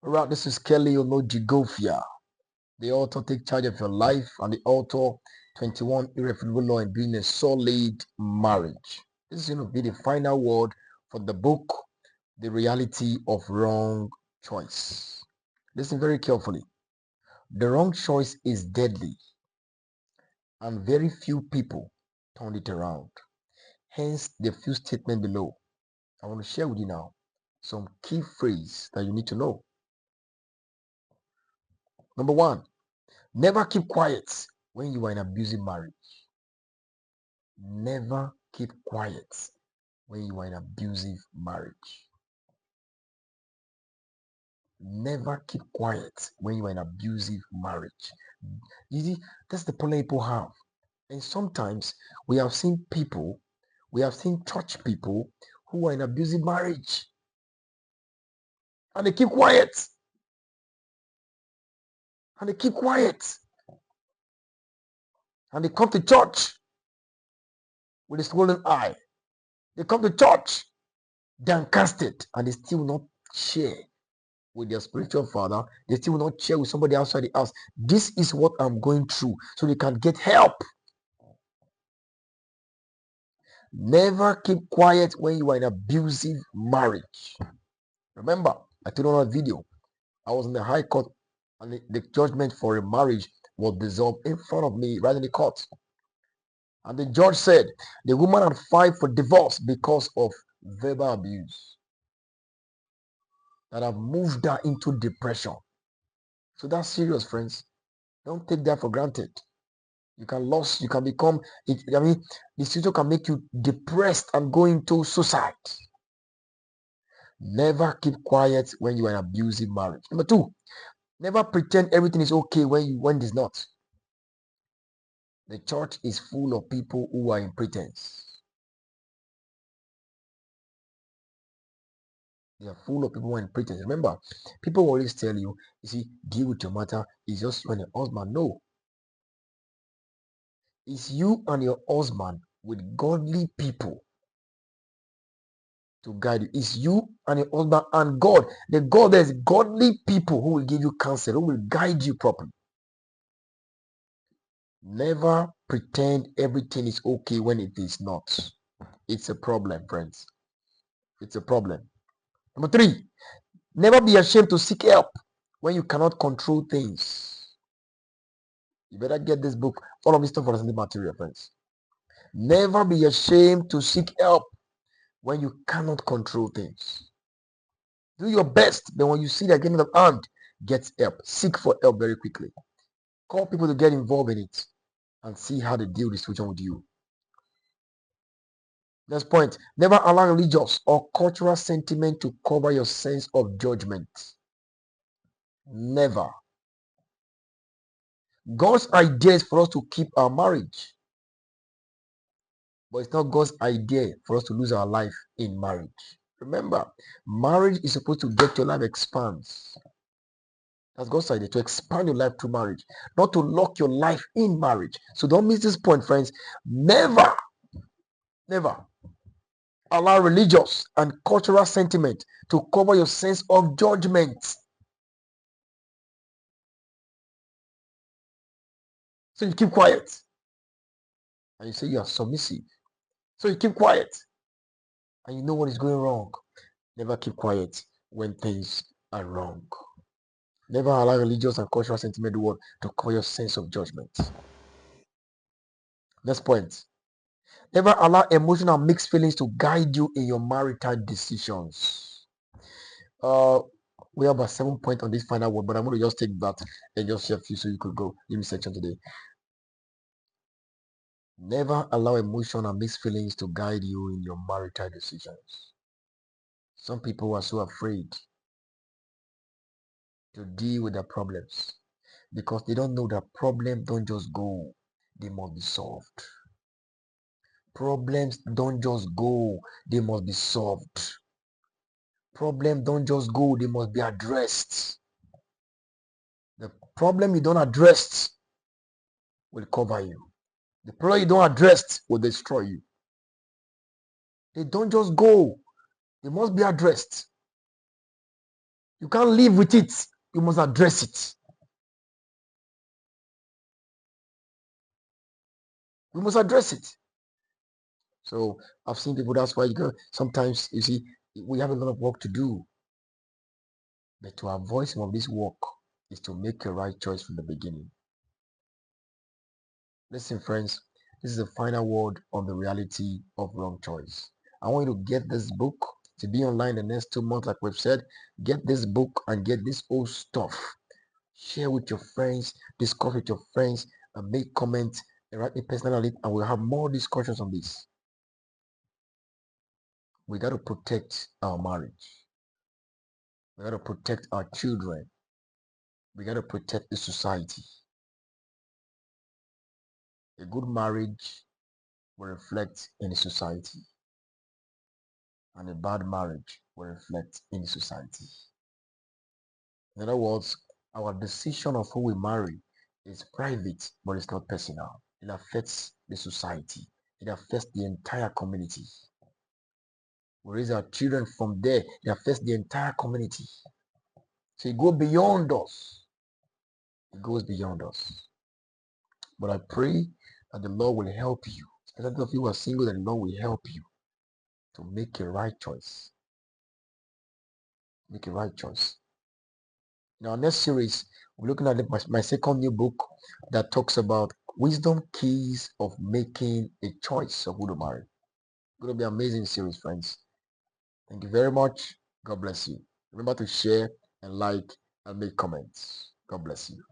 All right, this is Kelly Onojigofia, the author. Take charge of your life, and the author 21 irrefutable law in building a solid marriage. This is going to be the final word for the book, The Reality of Wrong Choice. Listen very carefully. The wrong choice is deadly, and very few people turn it around. Hence, the few statement below. I want to share with you now some key phrases that you need to know. Number one, never keep quiet when you are in an abusive marriage. Never keep quiet when you are in an abusive marriage. Never keep quiet when you are in an abusive marriage. You see, that's the problem people have. And sometimes we have seen church people who are in abusive marriage and they keep quiet. And they keep quiet. And they come to church with a swollen eye. They come to church downcasted and they still not share with their spiritual father. They still will not share with somebody outside the house. This is what I'm going through, so they can get help. Never keep quiet when you are in abusive marriage. Remember, I told on a video, I was in the high court and the judgment for a marriage was dissolved in front of me right in the court. And the judge said the woman had filed for divorce because of verbal abuse that have moved her into depression. So that's serious, friends. Don't take that for granted. You can become, the situation can make you depressed and go into suicide. Never keep quiet when you are in an abusive marriage. Number two, never pretend everything is okay when it's not. The church is full of people who are in pretense. They are full of people who are in pretense. Remember, people always tell you, deal with your matter. It's just you and your husband. No. It's you and your husband with godly people to guide you. It's you and your husband and God. The God, there's godly people who will give you counsel, who will guide you properly. Never pretend everything is okay when it is not. It's a problem, friends. It's a problem. Number three, never be ashamed to seek help when you cannot control things. You better get this book. All of this stuff for the material, friends. Never be ashamed to seek help when you cannot control things. Do your best, but when you see that getting the hand, get help. Seek for help very quickly. Call people to get involved in it and see how they deal with the situation with you. Next point, never allow religious or cultural sentiment to cover your sense of judgment. Never. God's idea is for us to keep our marriage, but it's not God's idea for us to lose our life in marriage. Remember, marriage is supposed to get your life expands. That's God's idea, to expand your life through marriage, not to lock your life in marriage. So don't miss this point, friends. Never allow religious and cultural sentiment to cover your sense of judgment. So you keep quiet. And you say you are submissive. So you keep quiet. And you know what is going wrong. Never keep quiet when things are wrong. Never allow religious and cultural sentiment to cover your sense of judgment. Next point. Never allow emotional mixed feelings to guide you in your marital decisions. We have about 7 points on this final one, but I'm going to just take that and just share a few so you could go give me section today. Never allow emotion and mixed feelings to guide you in your marital decisions. Some people are so afraid to deal with their problems because they don't know that problems don't just go, they must be solved. Problems don't just go, they must be solved. Problems don't just go, they must be addressed. The problem you don't address will cover you. The problem you don't address will destroy you. They don't just go, they must be addressed. You can't live with it. You must address it. We must address it. So I've seen people, that's why you go, sometimes you see, we have a lot of work to do. But to avoid some of this work is to make a right choice from the beginning. Listen, friends, this is the final word on the reality of wrong choice. I want you to get this book to be online the next 2 months, like we've said. Get this book and get this old stuff. Share with your friends, discuss with your friends, and make comments and write me personally, and we'll have more discussions on this. We got to protect our marriage. We got to protect our children. We got to protect the society. A good marriage will reflect in the society, and a bad marriage will reflect in the society. In other words, our decision of who we marry is private, but it's not personal. It affects the society. It affects the entire community. We raise our children from there. It affects the entire community. So it goes beyond us. It goes beyond us. But I pray that the Lord will help you. Especially if you are single, that the Lord will help you to make a right choice. Make a right choice. In our next series, we're looking at my second new book that talks about wisdom keys of making a choice of who to marry. It's going to be an amazing series, friends. Thank you very much. God bless you. Remember to share and like and make comments. God bless you.